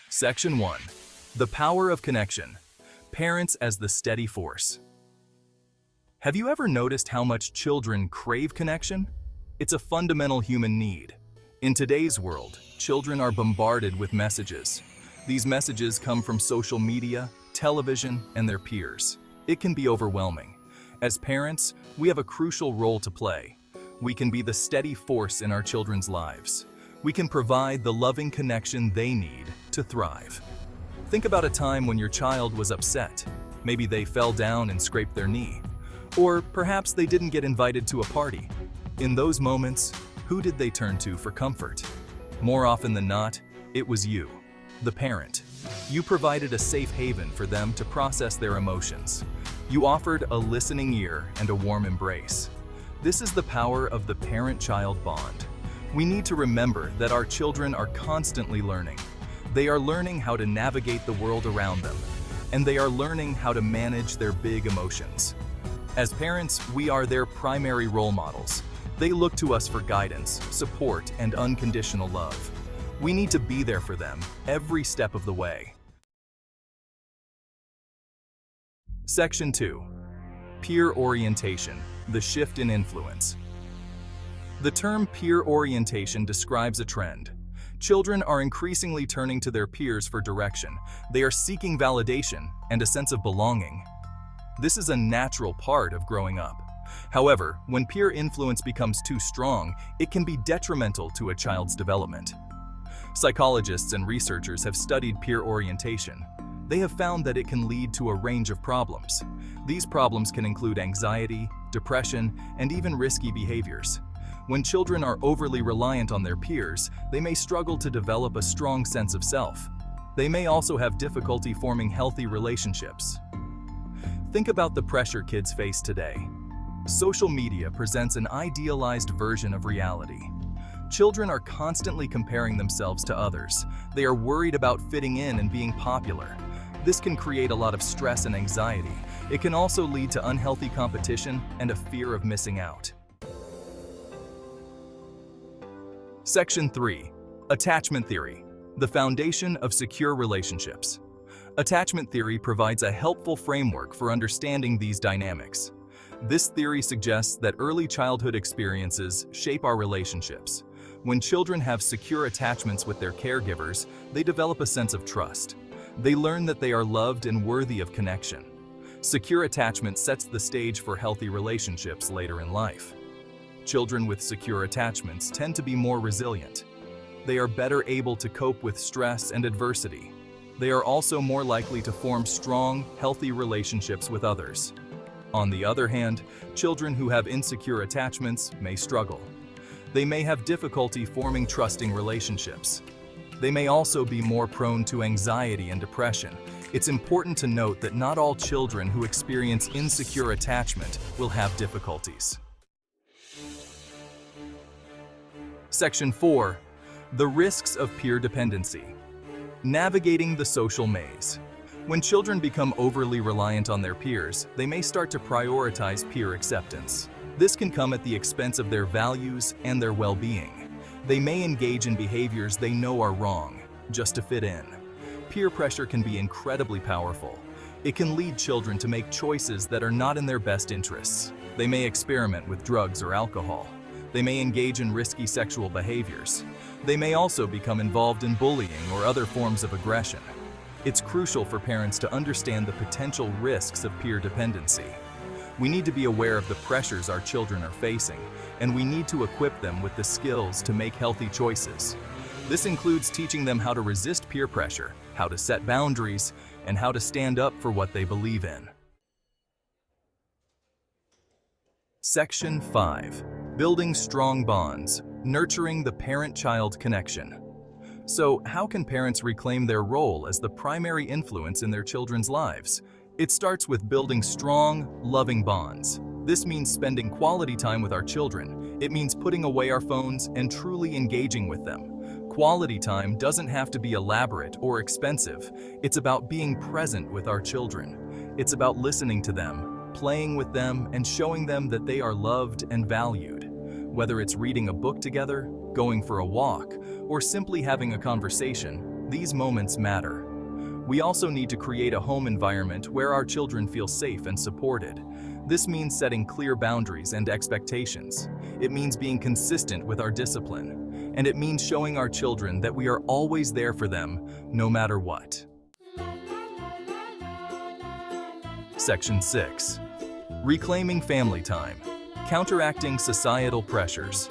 Section 1. The power of connection. Parents as the steady force. Have you ever noticed how much children crave connection? It's a fundamental human need. In today's world, children are bombarded with messages. These messages come from social media, television, and their peers. It can be overwhelming. As parents, we have a crucial role to play. We can be the steady force in our children's lives. We can provide the loving connection they need to thrive. Think about a time when your child was upset. Maybe they fell down and scraped their knee. Or perhaps they didn't get invited to a party. In those moments, who did they turn to for comfort? More often than not, it was you, the parent. You provided a safe haven for them to process their emotions. You offered a listening ear and a warm embrace. This is the power of the parent-child bond. We need to remember that our children are constantly learning. They are learning how to navigate the world around them, and they are learning how to manage their big emotions. As parents, we are their primary role models. They look to us for guidance, support, and unconditional love. We need to be there for them every step of the way. Section 2. Peer orientation, the shift in influence. The term peer orientation describes a trend. Children are increasingly turning to their peers for direction. They are seeking validation and a sense of belonging. This is a natural part of growing up. However, when peer influence becomes too strong, it can be detrimental to a child's development. Psychologists and researchers have studied peer orientation. They have found that it can lead to a range of problems. These problems can include anxiety, depression, and even risky behaviors. When children are overly reliant on their peers, they may struggle to develop a strong sense of self. They may also have difficulty forming healthy relationships. Think about the pressure kids face today. Social media presents an idealized version of reality. Children are constantly comparing themselves to others. They are worried about fitting in and being popular. This can create a lot of stress and anxiety. It can also lead to unhealthy competition and a fear of missing out. Section 3. Attachment theory, the foundation of secure relationships. Attachment theory provides a helpful framework for understanding these dynamics. This theory suggests that early childhood experiences shape our relationships. When children have secure attachments with their caregivers, they develop a sense of trust. They learn that they are loved and worthy of connection. Secure attachment sets the stage for healthy relationships later in life. Children with secure attachments tend to be more resilient. They are better able to cope with stress and adversity. They are also more likely to form strong, healthy relationships with others. On the other hand, children who have insecure attachments may struggle. They may have difficulty forming trusting relationships. They may also be more prone to anxiety and depression. It's important to note that not all children who experience insecure attachment will have difficulties. Section 4. The risks of peer dependency. Navigating the social maze. When children become overly reliant on their peers, they may start to prioritize peer acceptance. This can come at the expense of their values and their well-being. They may engage in behaviors they know are wrong, just to fit in. Peer pressure can be incredibly powerful. It can lead children to make choices that are not in their best interests. They may experiment with drugs or alcohol. They may engage in risky sexual behaviors. They may also become involved in bullying or other forms of aggression. It's crucial for parents to understand the potential risks of peer dependency. We need to be aware of the pressures our children are facing, and we need to equip them with the skills to make healthy choices. This includes teaching them how to resist peer pressure, how to set boundaries, and how to stand up for what they believe in. Section 5. Building strong bonds, nurturing the parent-child connection. So, how can parents reclaim their role as the primary influence in their children's lives? It starts with building strong, loving bonds. This means spending quality time with our children. It means putting away our phones and truly engaging with them. Quality time doesn't have to be elaborate or expensive. It's about being present with our children. It's about listening to them, playing with them, and showing them that they are loved and valued. Whether it's reading a book together, going for a walk, or simply having a conversation, These moments matter. We also need to create a home environment where our children feel safe and supported. This means setting clear boundaries and expectations. It means being consistent with our discipline. And it means showing our children that we are always there for them, no matter what. Section 6. Reclaiming family time. Counteracting societal pressures.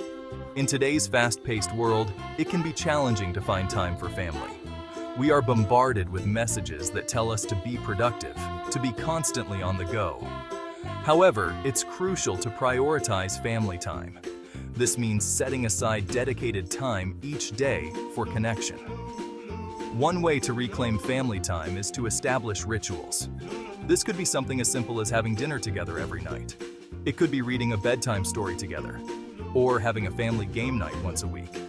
In today's fast-paced world, it can be challenging to find time for family. We are bombarded with messages that tell us to be productive, to be constantly on the go. However, it's crucial to prioritize family time. This means setting aside dedicated time each day for connection. One way to reclaim family time is to establish rituals. This could be something as simple as having dinner together every night. It could be reading a bedtime story together, or having a family game night once a week.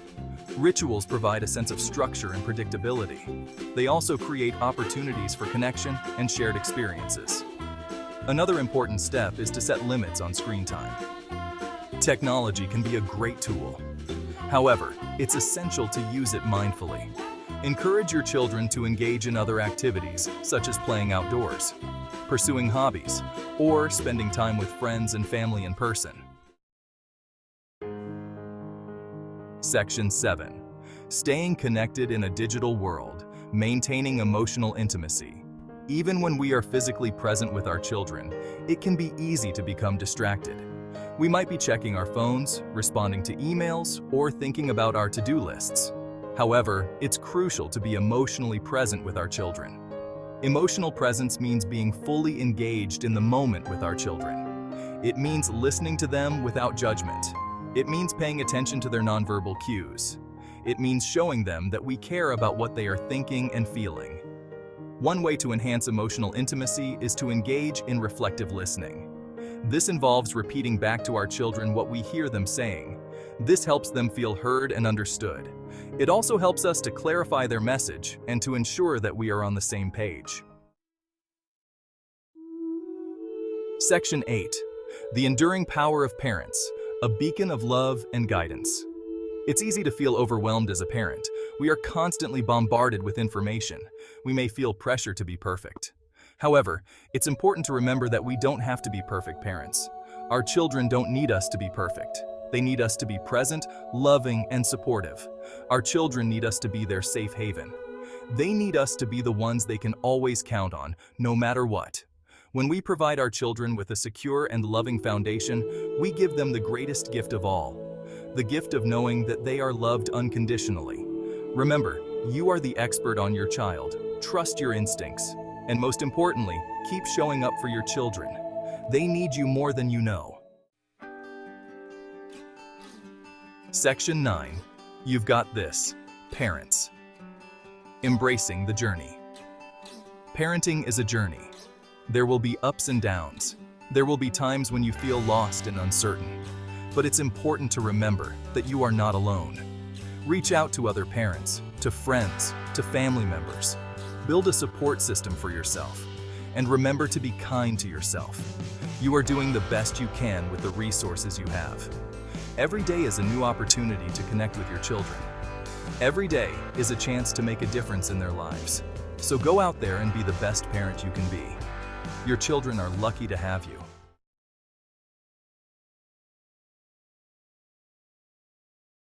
Rituals provide a sense of structure and predictability. They also create opportunities for connection and shared experiences. Another important step is to set limits on screen time. Technology can be a great tool. However, it's essential to use it mindfully. Encourage your children to engage in other activities, such as playing outdoors, pursuing hobbies, or spending time with friends and family in person. Section 7. Staying connected in a digital world, maintaining emotional intimacy. Even when we are physically present with our children, it can be easy to become distracted. We might be checking our phones, responding to emails, or thinking about our to-do lists. However, it's crucial to be emotionally present with our children. Emotional presence means being fully engaged in the moment with our children. It means listening to them without judgment. It means paying attention to their nonverbal cues. It means showing them that we care about what they are thinking and feeling. One way to enhance emotional intimacy is to engage in reflective listening. This involves repeating back to our children what we hear them saying. This helps them feel heard and understood. It also helps us to clarify their message and to ensure that we are on the same page. Section 8. The enduring power of parents, a beacon of love and guidance. It's easy to feel overwhelmed as a parent. We are constantly bombarded with information. We may feel pressure to be perfect. However, it's important to remember that we don't have to be perfect parents. Our children don't need us to be perfect. They need us to be present, loving, and supportive. Our children need us to be their safe haven. They need us to be the ones they can always count on, no matter what. When we provide our children with a secure and loving foundation, we give them the greatest gift of all, the gift of knowing that they are loved unconditionally. Remember, you are the expert on your child. Trust your instincts. And most importantly, keep showing up for your children. They need you more than you know. Section 9. You've got this. Parents. Embracing the journey. Parenting is a journey. There will be ups and downs. There will be times when you feel lost and uncertain. But it's important to remember that you are not alone. Reach out to other parents, to friends, to family members. Build a support system for yourself. And remember to be kind to yourself. You are doing the best you can with the resources you have. Every day is a new opportunity to connect with your children. Every day is a chance to make a difference in their lives. So go out there and be the best parent you can be. Your children are lucky to have you.